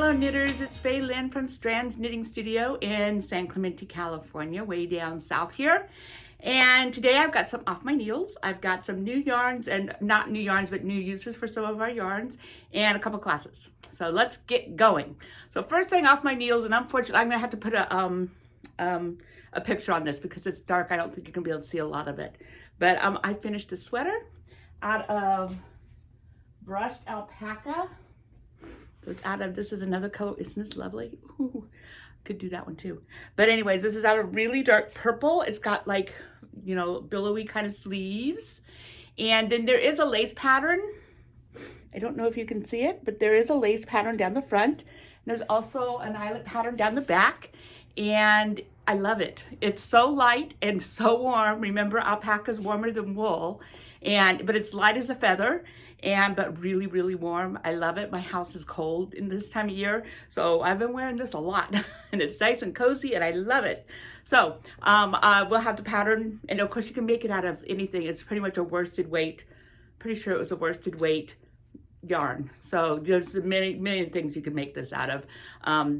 Hello knitters, it's Faye Lynn from Strands Knitting Studio in San Clemente, California, way down south here. And today I've got some off my needles. I've got some new yarns, and not new yarns, but new uses for some of our yarns, and a couple classes. So let's get going. So first thing off my needles, and unfortunately I'm gonna have to put a picture on this because it's dark. I don't think you're gonna be able to see a lot of it. But I finished a sweater out of brushed alpaca. So it's out of, this is another color. Isn't this lovely? Ooh, could do that one too. But anyways, this is out of really dark purple. It's got like, you know, billowy kind of sleeves. And then there is a lace pattern. I don't know if you can see it, but there is a lace pattern down the front. And there's also an eyelet pattern down the back. And I love it. It's so light and so warm. Remember, alpaca is warmer than wool. But it's light as a feather, but really, really warm. I love it. My house is cold in this time of year, so I've been wearing this a lot, and it's nice and cozy, and I love it. So we'll have the pattern, and of course you can make it out of anything. It's pretty much a worsted weight. Pretty sure it was a worsted weight yarn. So there's a million things you can make this out of.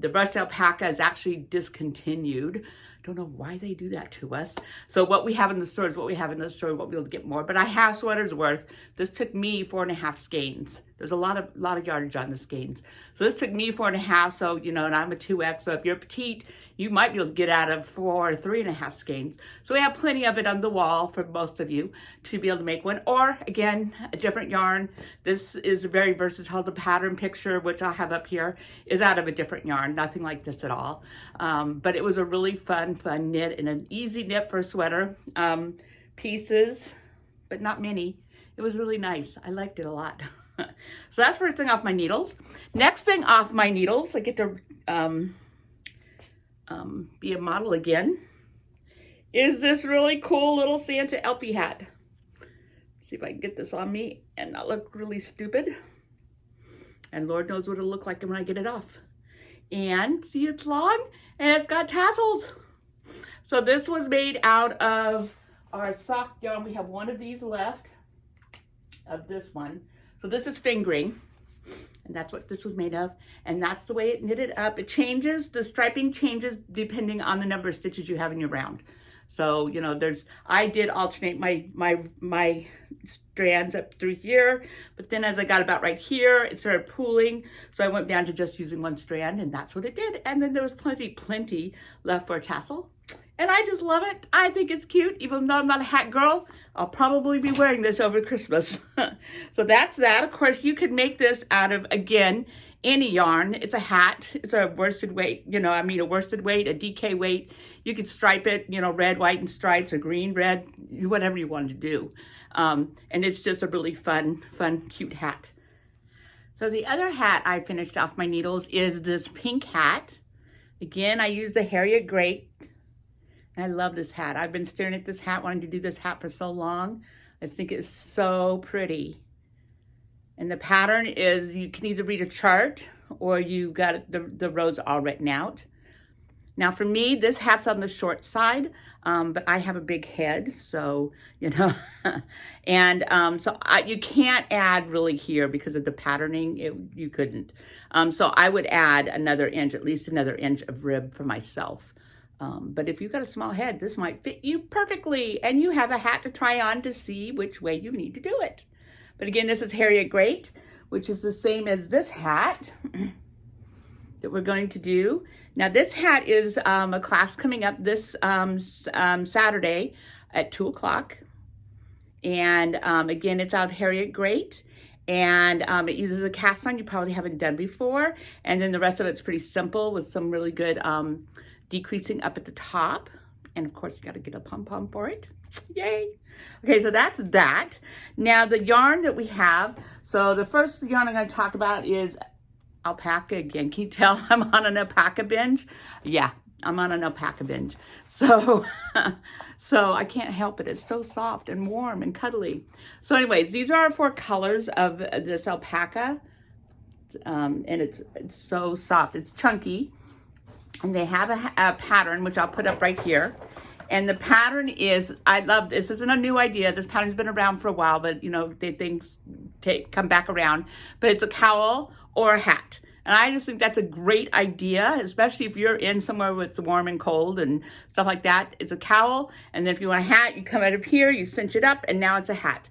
The brushed alpaca is actually discontinued. Don't know why they do that to us. So what we have in the store is what we have in the store. Won't be able to get more, but I have sweaters worth. This took me 4.5 skeins. There's a lot of yardage on the skeins. So this took me 4.5. So, you know, and I'm a 2X. So if you're petite, you might be able to get out of 4 or 3.5 skeins. So we have plenty of it on the wall for most of you to be able to make one. Or again, a different yarn. This is very versatile. The pattern picture, which I'll have up here, is out of a different yarn. Nothing like this at all. But it was a really fun knit and an easy knit for a sweater. Pieces, but not many. It was really nice. I liked it a lot. So that's first thing off my needles. Next thing off my needles, I get to be a model again, is this really cool little Santa Elfie hat. See if I can get this on me and not look really stupid. And Lord knows what it'll look like when I get it off. And see, it's long and it's got tassels. So this was made out of our sock yarn. We have one of these left of this one. So this is fingering, and that's what this was made of. And that's the way it knitted up. It changes, the striping changes depending on the number of stitches you have in your round. So, you know, I did alternate my strands up through here, but then as I got about right here, it started pooling. So I went down to just using one strand, and that's what it did. And then there was plenty left for a tassel. And I just love it. I think it's cute. Even though I'm not a hat girl, I'll probably be wearing this over Christmas. So that's that. Of course, you could make this out of, again, any yarn. It's a hat. It's a worsted weight, you know, a worsted weight, a DK weight. You could stripe it, you know, red, white, and stripes, or green, red, whatever you wanted to do. And it's just a really fun, cute hat. So the other hat I finished off my needles is this pink hat. Again, I used the Harriet Great. I love this hat. I've been staring at this hat, wanting to do this hat for so long. I think it's so pretty. And the pattern is, you can either read a chart or you got the rows all written out. Now for me, this hat's on the short side, but I have a big head, so, you know. And you can't add really here because of the patterning. You couldn't. So I would add another inch, at least another inch of rib for myself. But if you've got a small head, this might fit you perfectly, and you have a hat to try on to see which way you need to do it. But again, this is Harriet Great, which is the same as this hat that we're going to do. Now this hat is a class coming up this Saturday at 2 o'clock. And again, it's out of Harriet Great. And it uses a cast on you probably haven't done before. And then the rest of it's pretty simple with some really good decreasing up at the top. And of course, you got to get a pom-pom for it. Yay. Okay, so that's that. Now the yarn that we have. So the first yarn I'm going to talk about is alpaca again. Can you tell I'm on an alpaca binge? Yeah, I'm on an alpaca binge. So, so I can't help it. It's so soft and warm and cuddly. So anyways, these are our 4 colors of this alpaca. And it's so soft. It's chunky. And they have a pattern, which I'll put up right here. And the pattern is, I love this. This isn't a new idea. This pattern's been around for a while, but you know, things come back around. But it's a cowl or a hat. And I just think that's a great idea, especially if you're in somewhere where it's warm and cold and stuff like that. It's a cowl, and then if you want a hat, you come out of here, you cinch it up, and now it's a hat.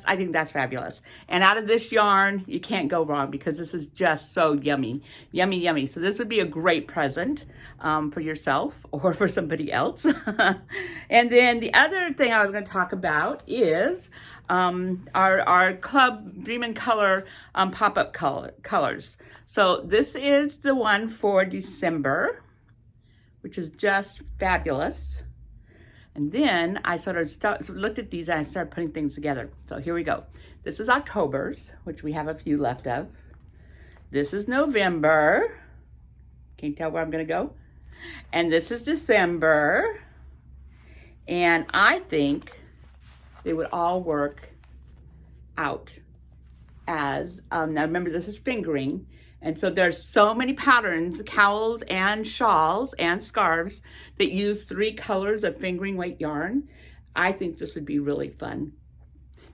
I think that's fabulous. And out of this yarn, you can't go wrong because this is just so yummy, yummy, yummy. So this would be a great present for yourself or for somebody else. And then the other thing I was going to talk about is our Club Dream in Color pop-up colors. So this is the one for December, which is just fabulous. And then I sort of looked at these and I started putting things together. So here we go. This is October's, which we have a few left of. This is November. Can't tell where I'm going to go. And this is December. And I think they would all work out as, now remember this is fingering. And so there's so many patterns, cowls and shawls and scarves that use 3 colors of fingering weight yarn. I think this would be really fun.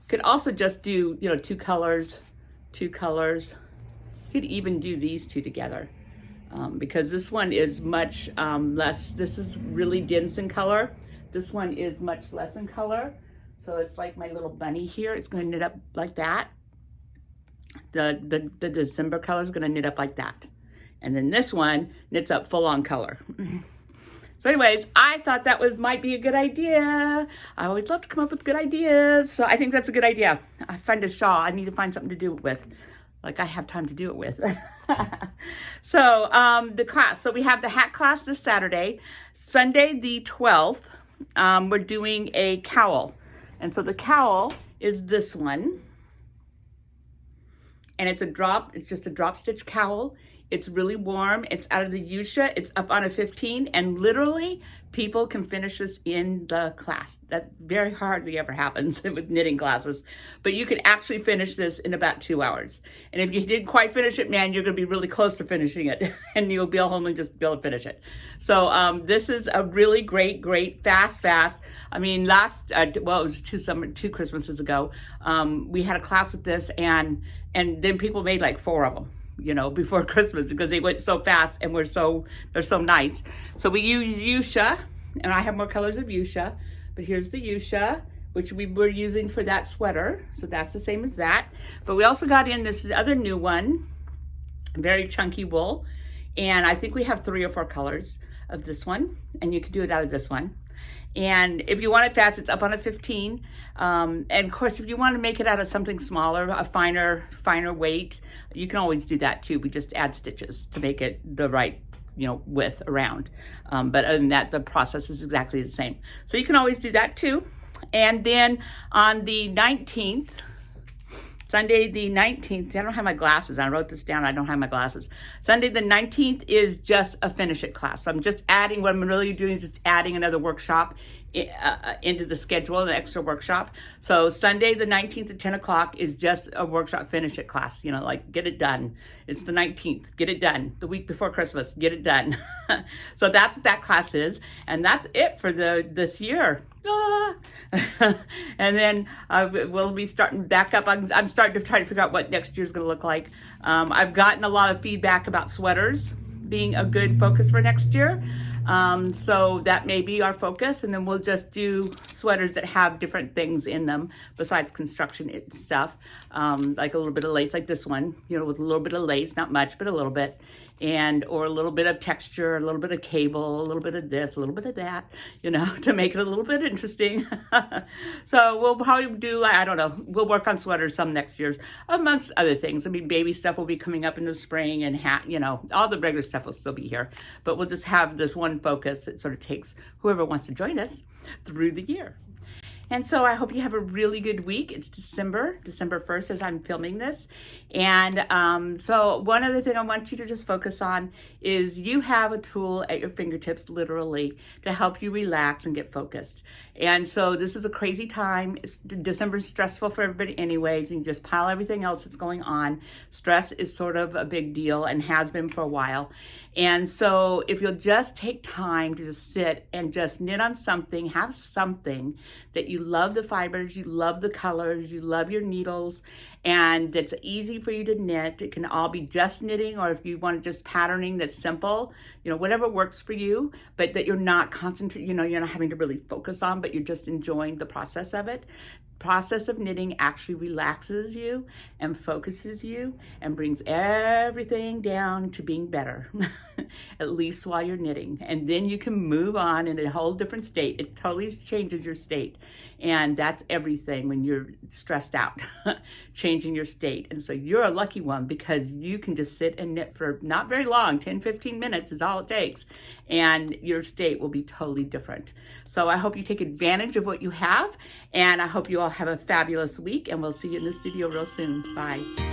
Could also just do, 2 colors, 2 colors. You could even do these 2 together because this one is much less. This is really dense in color. This one is much less in color. So it's like my little bunny here. It's going to knit up like that. The December color is going to knit up like that. And then this one knits up full on color. So anyways, I thought that might be a good idea. I always love to come up with good ideas. So I think that's a good idea. I find a shawl. I need to find something to do it with. Like I have time to do it with. So the class. So we have the hat class this Saturday. Sunday the 12th, we're doing a cowl. And so the cowl is this one. And it's just a drop stitch cowl. It's really warm. It's out of the fuchsia. It's up on a 15, and literally people can finish this in the class. That very hardly ever happens with knitting classes, but you can actually finish this in about 2 hours. And if you didn't quite finish it, man, you're gonna be really close to finishing it and you'll be home and just be able to finish it. So this is a really great, fast. I mean, it was 2 Christmases ago, we had a class with this and then people made like 4 of them, before Christmas because they went so fast and they're so nice. So we use fuchsia, and I have more colors of fuchsia, but here's the fuchsia, which we were using for that sweater. So that's the same as that. But we also got in this other new one, very chunky wool. And I think we have 3 or 4 colors of this one, and you could do it out of this one. And if you want it fast, it's up on a 15. And of course, if you want to make it out of something smaller, a finer weight, you can always do that too. We just add stitches to make it the right, width around. But other than that, the process is exactly the same. So you can always do that too. And then on the 19th, Sunday the 19th, I don't have my glasses. I wrote this down. I don't have my glasses. Sunday the 19th is just a finish it class. So I'm just adding, what I'm really doing is just adding another workshop into the schedule, an extra workshop. So Sunday the 19th at 10 o'clock is just a workshop finish it class. Like get it done. It's the 19th, get it done. The week before Christmas, get it done. So that's what that class is. And that's it for this year. And then we'll be starting back up. I'm starting to try to figure out what next year's going to look like. I've gotten a lot of feedback about sweaters being a good focus for next year. So that may be our focus, and then we'll just do sweaters that have different things in them besides construction stuff, like a little bit of lace, like this one, with a little bit of lace, not much, but a little bit, or a little bit of texture, a little bit of cable, a little bit of this, a little bit of that, to make it a little bit interesting. So we'll probably do, I don't know, we'll work on sweaters some next year, amongst other things. I mean, baby stuff will be coming up in the spring, and hat, all the regular stuff will still be here, but we'll just have this one focus that sort of takes whoever wants to join us through the year. And so I hope you have a really good week. It's December 1st as I'm filming this. And so one other thing I want you to just focus on is you have a tool at your fingertips, literally, to help you relax and get focused. And so this is a crazy time. December is stressful for everybody anyways, and you just pile everything else that's going on. Stress is sort of a big deal and has been for a while. And so if you'll just take time to just sit and just knit on something, have something that you love the fibers, you love the colors, you love your needles, and it's easy for you to knit. It can all be just knitting, or if you want just patterning that's simple, you know, whatever works for you, but that you're not concentrating, you know, you're not having to really focus on, but you're just enjoying the process of it. Process of knitting actually relaxes you and focuses you and brings everything down to being better, at least while you're knitting. And then you can move on in a whole different state. It totally changes your state. And that's everything when you're stressed out, changing your state. And so you're a lucky one because you can just sit and knit for not very long, 10, 15 minutes is all it takes. And your state will be totally different. So I hope you take advantage of what you have. And I hope you all have a fabulous week. And we'll see you in the studio real soon. Bye.